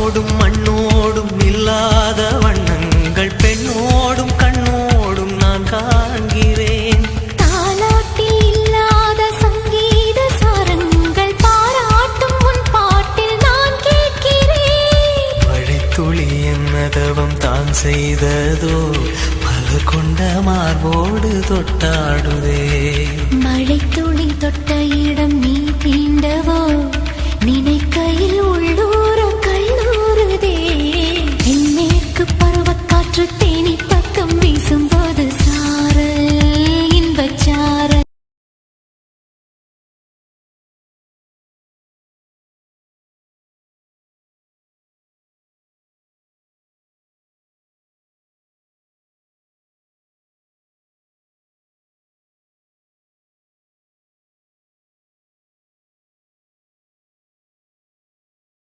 வானோடும் மண்ணோடும் இல்லாத வண்ணங்கள் பெண்ணோடும் கண்ணோடும் நான் காண்கிறேன். தாலாட்டில் இல்லாத சங்கீத சாரங்கள் பாராட்டும் உன் பாட்டில் நான் கேட்கிறேன். வழித்துளி என்னதவம் தான் செய்ததோ மலர் கொண்ட மார்போடு தொட்டாடுதே.